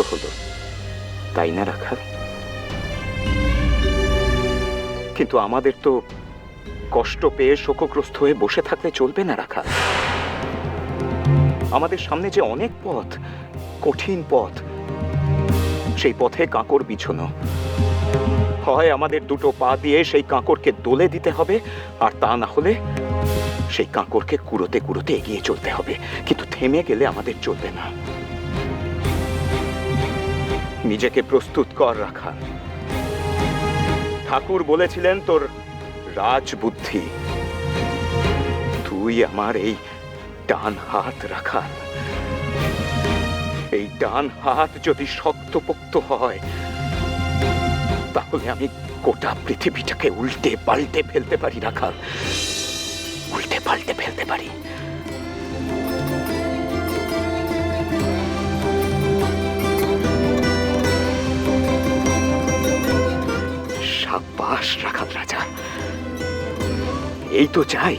হলো, তাই না রাখাল? কিন্তু আমাদের তো কষ্ট পেয়ে শোকগ্রস্ত হয়ে বসে থাকলে চলবে না রাখাল। আমাদের সামনে যে অনেক পথ, কঠিন পথ, সেই পথে কাঁকর বিছানো। হয় আমাদের দুটো পা দিয়ে সেই কাঁকরকে দোলে দিতে হবে, আর তা না হলে সেই কাঁকরকে কুড়োতে কুড়োতে এগিয়ে চলতে হবে। কিন্তু থেমে গেলে আমাদের চলবে না। নিজেকে প্রস্তুত কর রাখাল। ঠাকুর বলেছিলেন তোর রাজবুদ্ধি, তুই আমার এই ডান হাত রাখাল। এই ডান হাত যদি শক্তপোক্ত হয়, তাহলে আমি গোটা পৃথিবীটাকে উল্টে পাল্টে ফেলতে পারি রাখাল, উল্টে পাল্টে ফেলতে পারি। সাব্বাস রাখাল রাজা, এই তো চাই।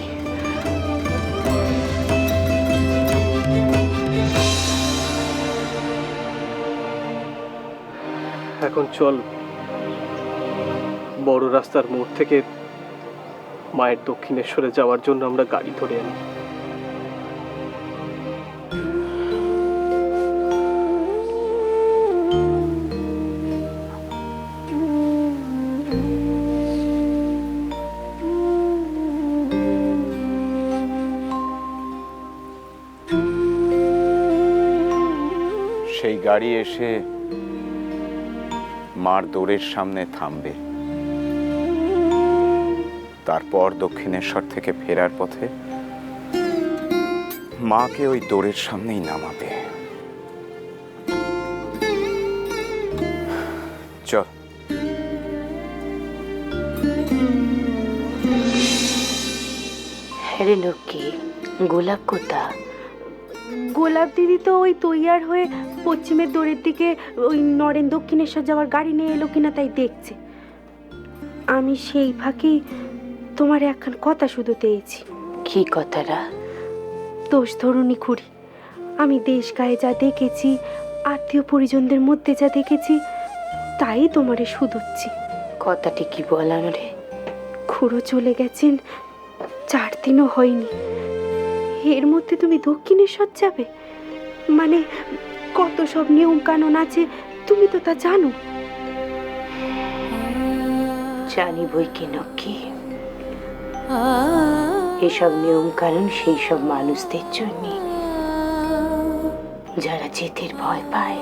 এখন চল, বড় রাস্তার মোড় থেকে মায়ের দক্ষিণেশ্বরে যাওয়ার জন্য আমরা গাড়ি ধরে আনি। সেই গাড়ি এসে মার দোরের সামনে থামবে, তারপর দক্ষিণেশ্বর থেকে ফেরার পথে মাকে ওই দোরের সামনেই নামাবে। চল। হ্যাঁ লক্ষ্মী, গোলাপ কোথা? গোলাপ দিদি তো ওই তৈয়ার হয়ে পশ্চিমের দোরের দিকে ওই নরেন দক্ষিণেশ্বর যাওয়ার গাড়ি নিয়ে এলো কিনা তাই দেখছে। আমি সেই ফাঁকেই তোমার একখান কথা শুধু পেয়েছি। কি কথাটা? দোষ ধরুনি খুড়ি, আমি দেশ গায়ে যা দেখেছি, আত্মীয় পরিজনদের মধ্যে যা দেখেছি, তাই তোমারে শুধুচ্ছি। কথাটি কি বলাম রে? খুড়ো চলে গেছেন 4 দিনও হয়নি, এর মধ্যে তুমি দক্ষিণেশ্বর যাবে? মানে কত সব নিয়ম কানুন আছে, তুমি তো তা জানো। জানি বই কি লক্ষ্মী, এসব নিয়ম কানুন সেই সব মানুষদের জন্য যারা যেতের ভয় পায়।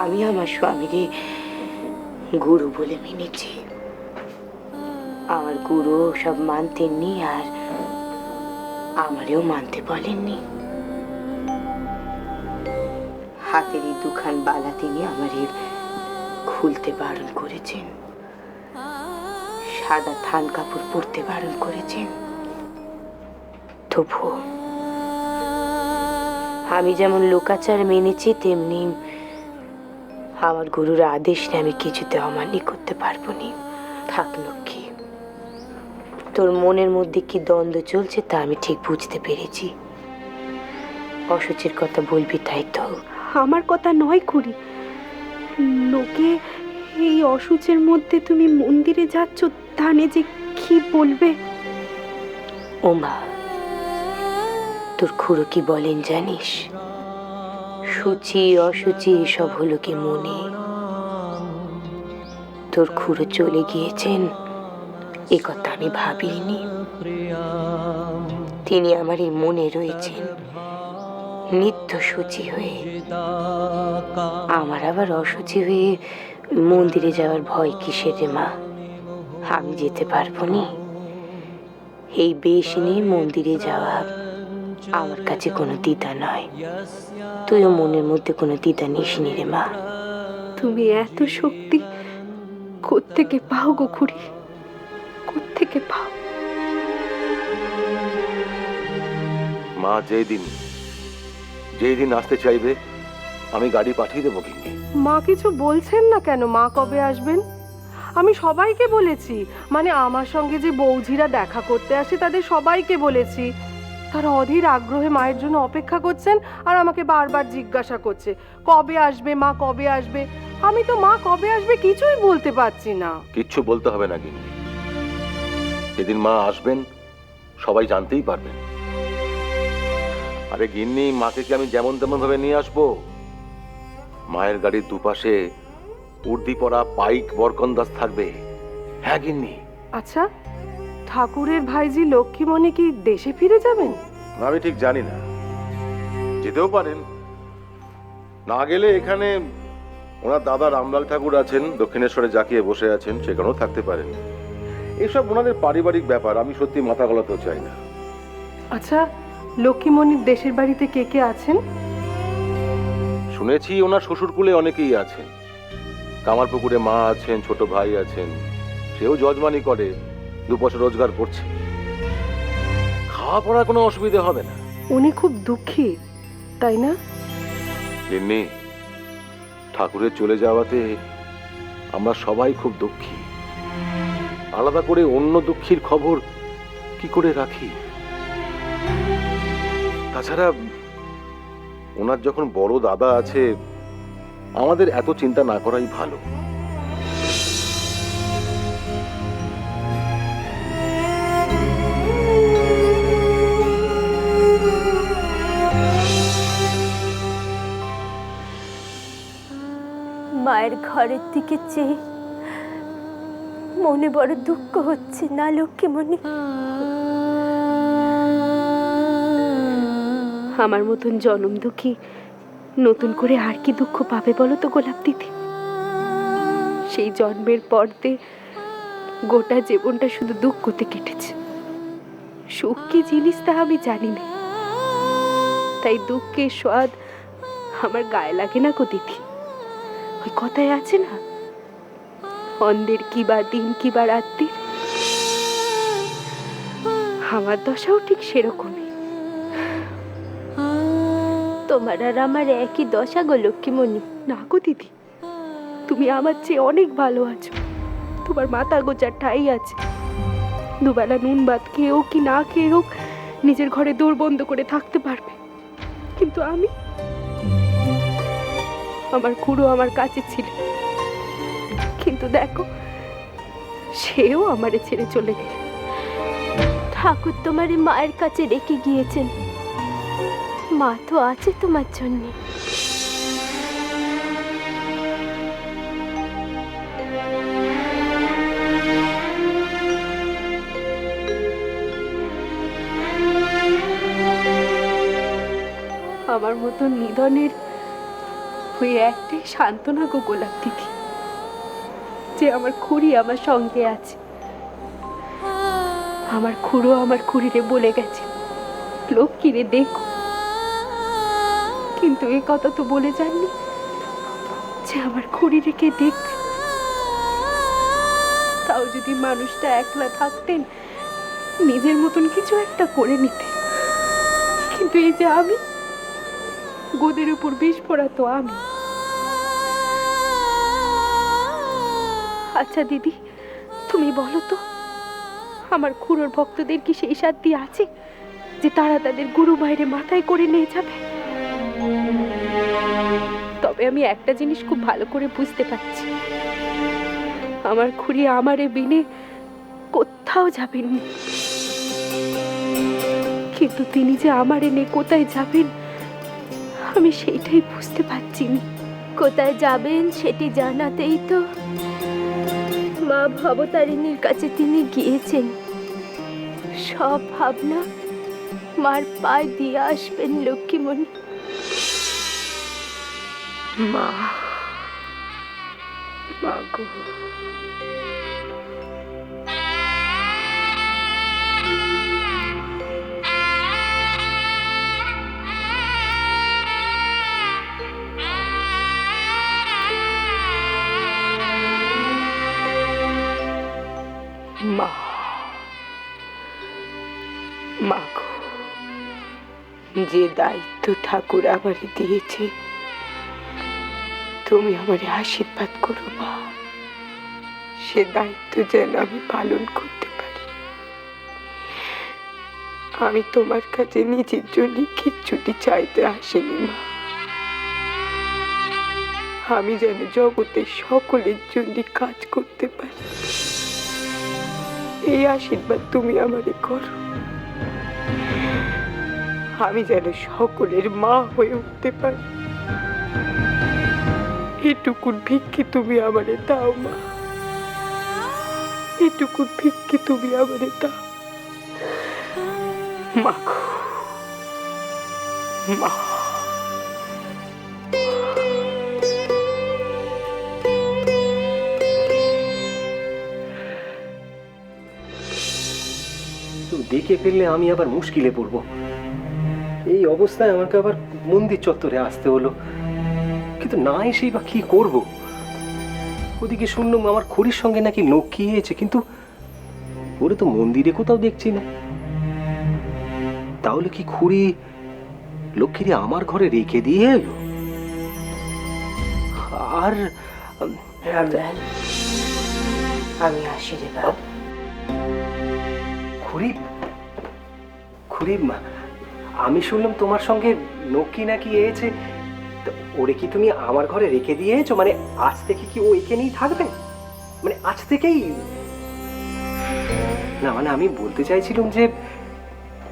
আমি আমার স্বামীকে গুরু বলে মেনেছি, আমার গুরু সব মানতেননি, আর আমারেও মানতে বলেননি। হাতের এই দুখান বালা তিনি আমারে খুলতে বারণ করেছেন, সাদা থান কাপড় পরতে বারণ করেছেন। তবু আমি যেমন লোকাচার মেনেছি, তেমনি আমার গুরুর আদেশ আমি কিছুতে অমান্য করতে পারবো নি। থাক লক্ষ্মী, তোর মনের মধ্যে কি দ্বন্দ্ব চলছে তা আমি ঠিক বুঝতে পেরেছি। অসুচির কথা বলবি তাই তো? আমার কথা নয় খুড়ি, লোকে এই অসুচের মধ্যে তুমি মন্দিরে যাচ্ছ, ধানে যে কি বলবে। ও মা, তোর খুড়ো কি বলেন জানিস? সূচি অসুচি এসব হলো কি মনে? তোর খুড়ো চলে গিয়েছেন এ কথা আমি ভাবিনি। তিনি আমার এই মনে রয়েছেন নিত্য সূচি হয়ে। আমার আবার অসুচি হয়ে মন্দিরে যাওয়ার ভয় কিসের রে মা? আমি যেতে পারবো নি। এই বেশ নিয়ে মন্দিরে যাওয়া আমার কাছে কোনো দ্বিধা নয়। তুইও মনের মধ্যে কোনো দ্বিধা নিসনি রে মা। তুমি এত শক্তি কোত্থেকে পাও গো খুড়ি, কোত্থেকে পাও? মা যেই দিন আসতে চাইবে আমি গাড়ি পাঠিয়ে দেবো। কিন্তু মা কিছু বলছেন না কেন? মা কবে আসবেন? আমি সবাইকে বলেছি, মানে আমার সঙ্গে যে বৌঝিরা দেখা করতে আসে তাদের সবাইকে বলেছি, তারা অধীর আগ্রহে মায়ের জন্য অপেক্ষা করছেন আর আমাকে বারবার জিজ্ঞাসা করছে কবে আসবে মা, কবে আসবে। আমি তো মা কবে আসবে কিছুই বলতে পারছি না। কিচ্ছু বলতে হবে না গিন্নি, যেদিন মা আসবেন সবাই জানতেই পারবেন। আরে গিন্নি, মাকে কি আমি যেমন তেমন ভাবে নিয়ে আসবো? মায়ের গাড়ির দুপাশে উর্দি পরা পাইক বরকন্দাজ থাকবে। হ্যাঁ গিন্নি। আচ্ছা, ঠাকুরের ভাইজি লক্ষ্মীমণি কি দেশে ফিরে যাবেন? আমি ঠিক জানি না, যেতেও পারেন। না গেলে এখানে ওনার দাদা রামলাল ঠাকুর আছেন, দক্ষিণেশ্বরে জাকিয়ে বসে আছেন, সেখানেও থাকতে পারেন। এসব ওনাদের পারিবারিক ব্যাপার, আমি সত্যি মাথা গলাতেও চাই না। আচ্ছা, লক্ষ্মীমণির দেশের বাড়িতে কে কে আছেন? শুনেছি ওনার শ্বশুরকুলে অনেকেই আছেন। কামারপুকুরে মা আছেন, ছোট ভাই আছেন, সেও যজমানি করে, 2 পয়সা রোজগার করছে। খাওয়া পড়ার কোনো অসুবিধা হবে না। উনি খুব দুঃখী, তাই না? গিন্নি, ঠাকুরের চলে যাওয়াতে আমরা সবাই খুব দুঃখী। আলাদা করে অন্য দুঃখীর খবর কি করে রাখি? তাছাড়া ওনার যখন বড় দাদা আছে, আমাদের এত চিন্তা না করাই ভালো। মায়ের ঘরের দিকে চেয়ে মনে বড় দুঃখ হচ্ছে না লক্ষ্মীমণি? আমার মতন জনম দুঃখী নতুন করে আর কি দুঃখ পাবে বলো তো গোলাপ দিদি? সেই জন্মের পরতে গোটা জীবনটা শুধু দুঃখতে কেটেছে। সুখ কি জিনিস তা আমি জানি না, তাই দুঃখের স্বাদ আমার গায়ে লাগে না গো দিদি। ওই কথায় আছে না, অন্ধের কি বা দিন কি বা রাত্রির, আমার দশাও ঠিক সেরকমই। তোমার আর আমার একই দশা গো লক্ষ্মীমণি। না গো দিদি, তুমি আমার চেয়ে অনেক ভালো আছো। তোমার মাথা গোজার ঠাই আছে, দুবেলা নুন ভাত খেয়েও কি না খেয়ে হোক নিজের ঘরে দৌড় বন্ধ করে থাকতে পারবে। কিন্তু আমি, আমার খুড়ো আমার কাছে ছিল, কিন্তু দেখো সেও আমারে ছেড়ে চলে গেল। ঠাকুর তোমার মায়ের কাছে রেখে গিয়েছেন, মা তো আছে তোমার জন্য। আমার মতো নিধনের ওই একটাই সান্ত্বনা গো গোলাপ দিদি, যে আমার খুড়ি আমার সঙ্গে আছে। আমার খুড়ো আমার খুড়িরে বলে গেছে, লক্ষ্মীরে দেখো, কিন্তু এই কথা তো বলে যাননি যে আমার খুড়িরে কে দেখবে। তাও যদি মানুষটা একলা থাকতেন, নিজের মতন কিছু একটা করে নিতেন। কিন্তু এই যে আমি, গোদের উপর বিষ পড়া তো আমি। আচ্ছা দিদি, তুমি বলো তো, আমার খুড়োর ভক্তদের কি সেই সাধ্য আছে যে তারা তাদের গুরু মায়ের মাথায় করে নিয়ে যাবে? তবে আমি একটা জিনিস খুব ভালো করে বুঝতে পারছি, আমার খুড়ি আমারে বিনে কোথাও যাবেননি, কিন্তু তিনি যে আমার এনে কোথায় যাবেন আমি সেইটাই বুঝতে পারছি না। কোথায় যাবেন সেটি জানাতেই তো মা ভবতারিণীর কাছে তিনি গিয়েছেন। সব ভাবনা মার পায়ে দিয়ে আসবেন লক্ষ্মীমণি। মা, মা গো, মা, মা গো, যে দায়িত্ব ঠাকুর আমারে দিয়েছে তুমি আমারে আশীর্বাদ করো মা, সে দায়িত্ব যেন আমি পালন করতে পারি। আমি তোমার কাছে নিজের জন্য কিচ্ছুটি চাইতে আসিনি মা। আমি যেন জগতের সকলের জন্য কাজ করতে পারি, এই আশীর্বাদ তুমি আমারে করো। আমি যেন সকলের মা হয়ে উঠতে পারি, এটুকুর ভিক্ষে তুমি আমারে দাও মা, এটুকুর ভিক্ষে তুমি আমারে দাও মা গো, মা। তো দেখে ফেললে আমি আবার মুশকিলে পড়বো। এই অবস্থায় আমাকে আবার মন্দির চত্বরে আসতে হলো, কিন্তু না এসেই বা কি করব? ওদিকে শুনলাম আমার খুড়ির সঙ্গে নাকি লক্ষ্মী হয়েছে, কিন্তু ওরে তো মন্দিরে কোথাও দেখছি না। তাহলে কি খুড়ি লক্ষ্মীরে আমার ঘরে রেখে দিয়ে এলো? আর রামলাল, আমি আসি রে বাপ। খুড়ি, খুড়ি, আমি শুনলাম তোমার সঙ্গে লক্ষ্মী নাকি এসেছে। ওরে কি তুমি আমার ঘরে রেখে দিয়েছো? মানে আজ থেকে কি ও এখানেই থাকবে? মানে আজ থেকেই? না মানে আমি বলতে চাইছিলাম যে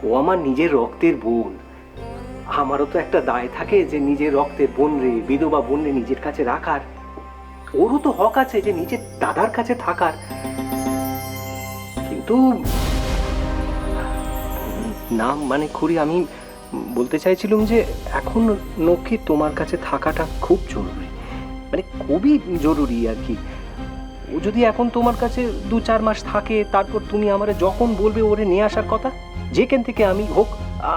ও আমার নিজের রক্তের বোন, আমারও তো একটা দায় থাকে যে নিজের রক্তের বোন রে, বিধবা বোন রে নিজের কাছে রাখার। ওরও তো হক আছে যে নিজের দাদার কাছে থাকার। কিন্তু না মানে খুড়ি, আমি বলতে চাইছিলাম যে এখন লক্ষ্মী তোমার কাছে থাকাটা খুব জরুরি, মানে খুবই জরুরি আর কি। ও যদি এখন তোমার কাছে 2-4 মাস থাকে, তারপর তুমি আমারে যখন বলবে ওরে নিয়ে আসার কথা, যেখান থেকে আমি হোক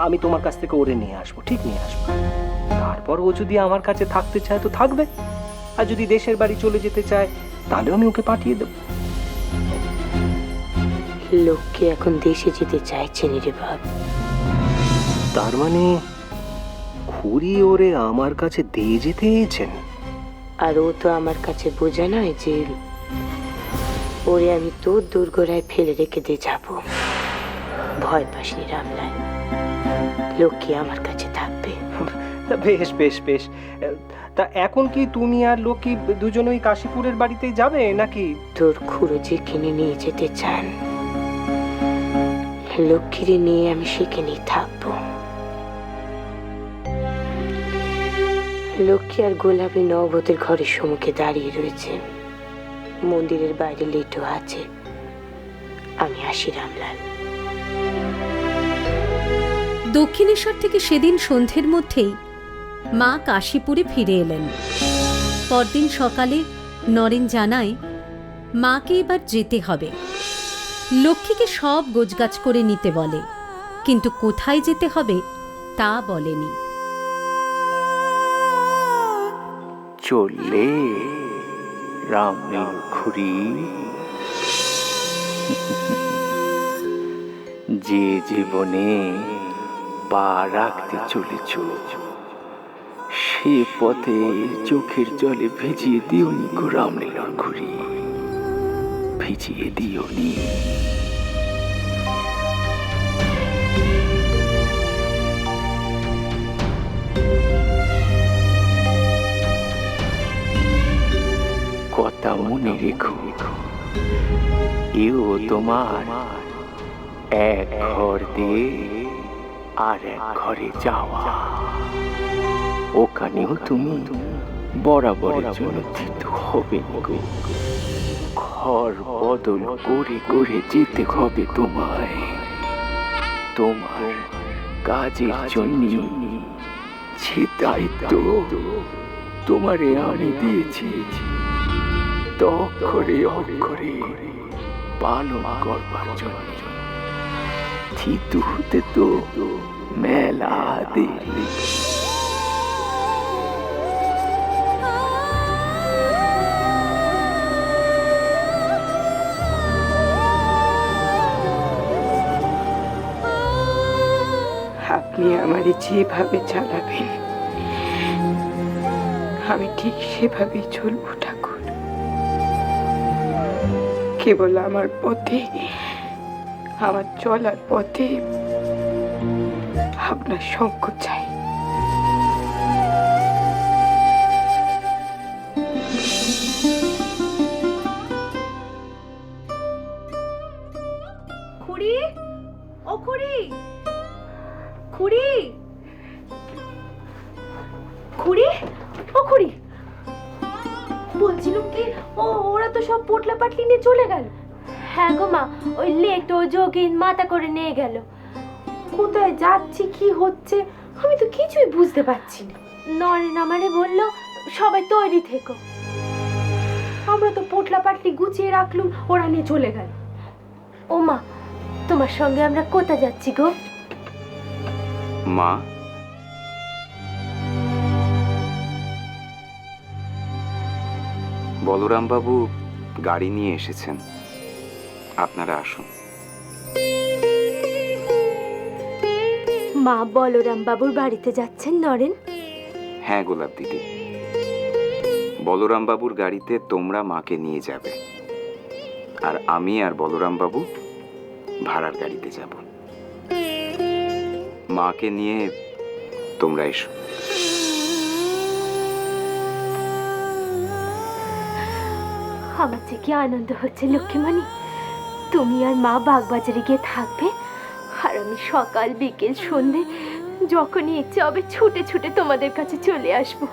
আমি তোমার কাছ থেকে ওরে নিয়ে আসবো, ঠিক নিয়ে আসবো। তারপর ও যদি আমার কাছে থাকতে চায় তো থাকবে, আর যদি দেশের বাড়ি চলে যেতে চায় তাহলে আমি ওকে পাঠিয়ে দেবো। লক্ষ্মী এখন দেশে যেতে চাইছে নি রে বাপ। তার মানে খুড়ি ওরে আমার কাছে দিয়ে যেতে এসেছেন? আর ও তো আমার কাছে বোঝা নয় যে ওরে আমি তোর দুর্গরায় ফেলে রেখে দিয়ে যাব। ভয় পাসনি রামলাল, লক্ষ্মী আমার কাছে থাকবে। তা বেশ বেশ বেশ। তা এখন কি তুমি আর লক্ষ্মী দুজনেই কাশীপুরের বাড়িতেই যাবে নাকি? তোর খুড়ো যেখানে নিয়ে যেতে চান, লক্ষ্মীরে নিয়ে আমি সেখানেই থাকবো। লক্ষ্মী আর গোলাপী নবতের ঘরের সম্মুখে দাঁড়িয়ে রয়েছে, মন্দিরের বাইরে লেটো আছে। আমি আসি রামলাল। দক্ষিণেশ্বর থেকে সেদিন সন্ধ্যের মধ্যেই মা কাশীপুরে ফিরে এলেন। পরদিন সকালে নরেন জানায় মাকে এবার যেতে হবে। লক্ষ্মীকে সব গোছগাছ করে নিতে বলে, কিন্তু কোথায় যেতে হবে তা বলেনি। চললে রামের খুড়ি, যে জীবনে পা রাখতে চলেছ সে পথে চোখের জলে ভিজিয়ে দিওনি গো রামলীলার খুড়ি, ভিজিয়ে দিওনি। কথা মনে রেখো, এও তোমার এক ঘর দিয়ে আর এক ঘরে যাওয়া, ওখানেও তুমি বরাবরের জন্য থিত হবে গো। ঘর বদল করে করে যেতে হবে তোমায়। তোমার কাজের জন্য যে দায়িত্ব তোমারে আমি দিয়েছি, অক্ষরে অক্ষরে পালন করবার জন্য থিতু হতে তো মেলা দেরি। আপনি আমারে যেভাবে চালাবেন আমি ঠিক সেভাবেই চলবো ঠাকুর। কেবল আমার পথে, আমার চলার পথে আপনার সঙ্গ চাই। খুড়ি, ও খুড়ি, খুড়ি, খুড়ি, ও খুড়ি, বলছিলাম কি ওরা তো সব পোটলা পাটলি নিয়ে চলে গেল। হ্যাঁ গো মা, ওই লেটো যোগিন মাথা করে নিয়ে গেল। কোথায় যাচ্ছি কি হচ্ছে আমি তো কিছুই বুঝতে পারছি না। নরেন আমারে বললো সবাই তৈরি থেকো। আমরা তো পোটলা পাটলি গুছিয়ে রাখলুম, ওরা নিয়ে চলে গেল। ও মা, তোমার সঙ্গে আমরা কোথায় যাচ্ছি গো? মা, বলরাম বাবু গাড়ি নিয়ে এসেছেন, আপনারা আসুন। মা বলরাম বাবুর বাড়িতে যাচ্ছেন নরেন? হ্যাঁ গোলাপ দিদি, বলরাম বাবুর গাড়িতে তোমরা মাকে নিয়ে যাবে, আর আমি আর বলরাম বাবু ভাড়ার গাড়িতে যাব। মাকে নিয়ে তোমরা এসো। আমার যে কি আনন্দ হচ্ছে লক্ষ্মীমণি, তুমি আর মা বাগবাজারে গিয়ে থাকবে, আর আমি সকাল বিকেল সন্ধে যখনই ইচ্ছে হবে ছুটে ছুটে তোমাদের কাছে চলে আসবো।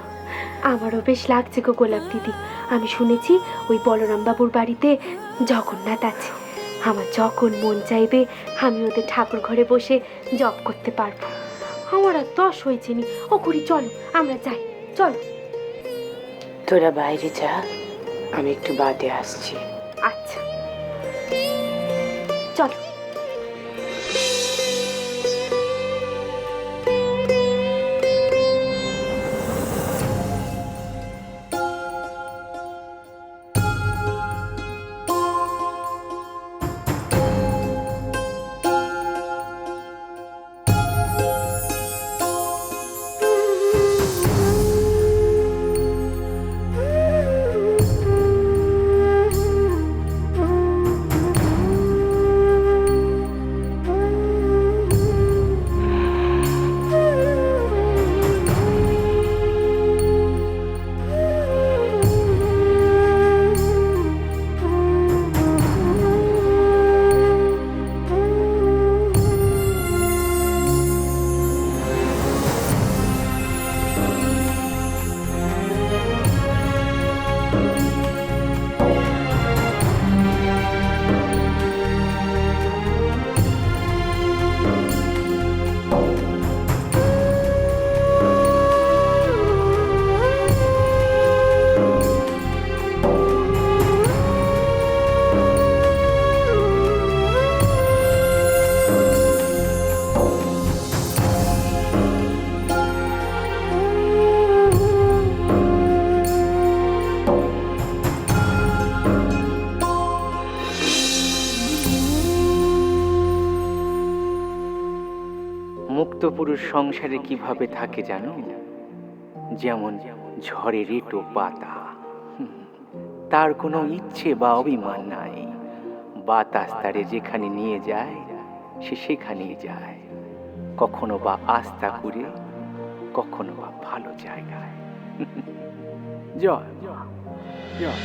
আমারও বেশ লাগছে গো গোলাপ দিদি। আমি শুনেছি ওই বলরাম বাবুর বাড়িতে জগন্নাথ আছে। আমার যখন মন চাইবে আমি ওদের ঠাকুর ঘরে বসে জপ করতে পারবো। আমার আর তস হয়েছে নি। ও কুড়ি, চলো আমরা যাই, চলো। তোরা বাইরে যা, আমি একটু বাদে আসছি। আচ্ছা চলো। মুক্ত পুরুষ সংসারে কিভাবে থাকে জানো? যেমন ঝড়ের এঁটো পাতা, তার কোনো ইচ্ছে বা অভিমান নাই। বাতাস তারে যেখানে নিয়ে যায় সে সেখানেই যায়, কখনো বা আস্থা করে, কখনো বা ভালো জায়গায়। জয় জয় জয়।